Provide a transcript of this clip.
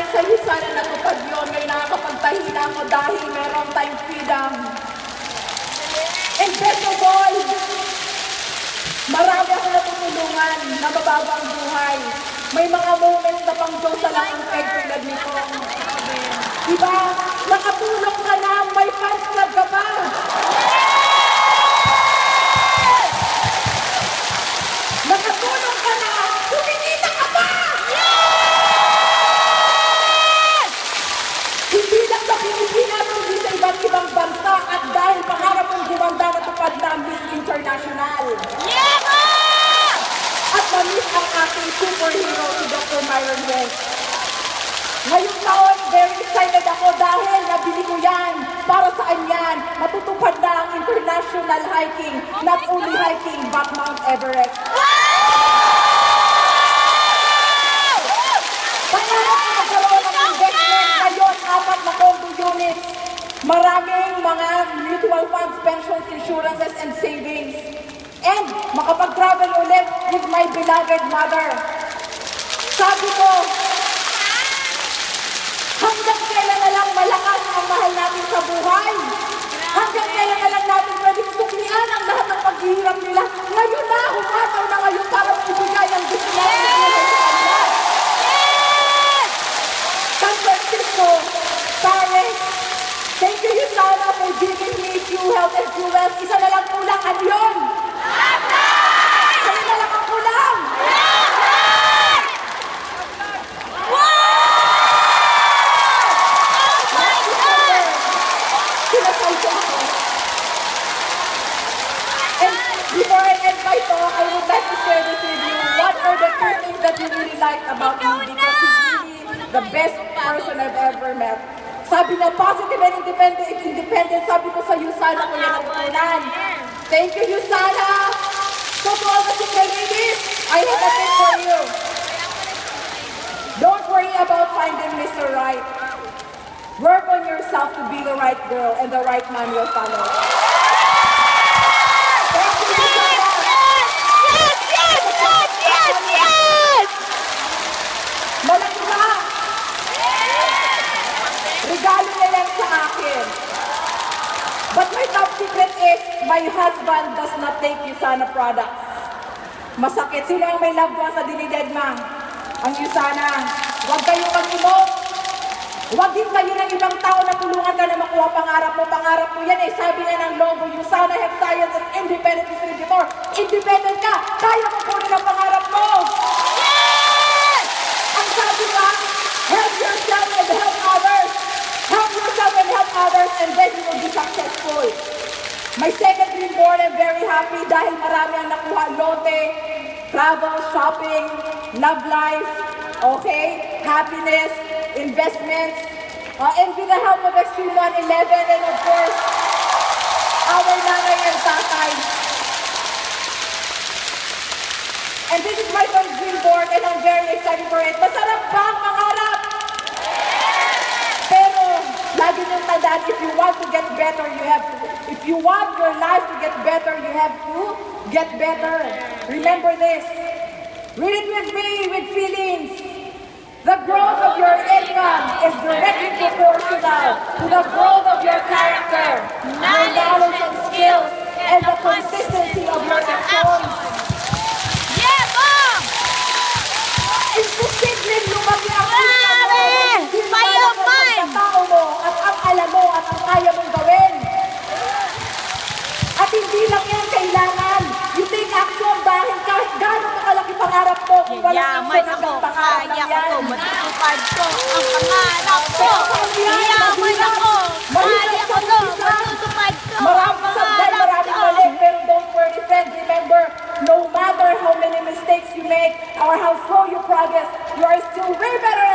dahil sa iyo sana natupad yun. May nakakapagtahi na ako dahil meron tayong freedom. And best of all, marami ako natutulungan na mababang buhay. May mga moments na pang Diyos sa lang ang peg tulad nito. Diba? Nakatulong ka na, may fans club ka pa. Nakatulong ka na, kumikita ka pa! Hindi lang sa Pilipinas, kundi sa iba't ibang bansa at dahil pangarap mong gumanda na tupad na Miss International. At na-miss ang ating superhero si Dr. Myron West. Ngayong taon, very excited ako dahil nabili ko yan. Para saan yan? Matutupad na ang international hiking, not only hiking, but Mount Everest. Pangarap ko magkaroon ng investment ngayon, 4 na condo units. Maraming mga mutual funds, pensions, insurances, and savings. And makapag-travel ulit with my beloved mother. Sabi ko, hanggang kailan na lang malakas ang mahal natin sa buhay? Hanggang kailan na lang natin pwedeng suklian ang lahat ng paghihirap nila? Ngayon na, humataw na ngayon para maibigay ang gusto natin sa buhay sa kanila. San Francisco, Paris, thank you, Yusana, for giving me few health and jewels. Isa na lang kulang, ano yun? Sa'yo na lang ang kulang! Before I end my talk, I would like to share this with you. What are the 2 things that you really like about me? Because he's really the best person I've ever met. Sabi na positive and independent. Sabi ko sa Yusana ko yan ang unan. Thank you, Yusana. So to all the single ladies, I have a tip for you. Don't worry about finding Mr. Right. Work on yourself to be the right girl and the right man will follow. Malaki ba? Regalo na yan sa akin. But my top secret is, my husband does not take Yusana products. Masakit. Sino ang may loved one sa dinidedma? Ang Yusana. Huwag kayong mag-emote. Huwag din kayo ng ibang tao na tulungan ka na makuha pangarap mo. Pangarap mo yan eh. Sabi nga ng logo, Yusana Health Sciences Independent Distributor. Independent ka. Kaya mo kunin ang pangarap mo. Ang sabi nga, help yourself and help others. Help yourself and help others and then you will be successful. My second dream board, I'm very happy dahil marami ang nakuha. Lote, travel, shopping, love life, okay, happiness, investments, and with the help of Extreme 111 and of course, our nanay and tatay. And this is my third dream board and I'm very excited for it. Masarap ba ang mangarap? Pero, lagi niyong tandaan, if you want to get better, you have to. If you want your life to get better, you have to get better. Remember this. Read it with me, with feelings. The growth of your income is directly proportional to the growth of your character, your knowledge and skills, and the consistency of your actions. Yeah, Mom! Imposibleng lumaki ang Mayaman! tao mo at ang alam mo at ang kaya mong gawin. At hindi lang yan kailangan. You take action dahil kahit gano'ng kalaki pangarap mo, kung walang Yaman action ako, ang pangarap kaya lang ko yan. to, matutupad ko ang pangarap ko. Yaman ako, kaya ko to, matutupad ko ang Maraming pangarap ko. mali, pero don't worry friends, remember, no matter how many mistakes you make or how slow you progress, you are still way better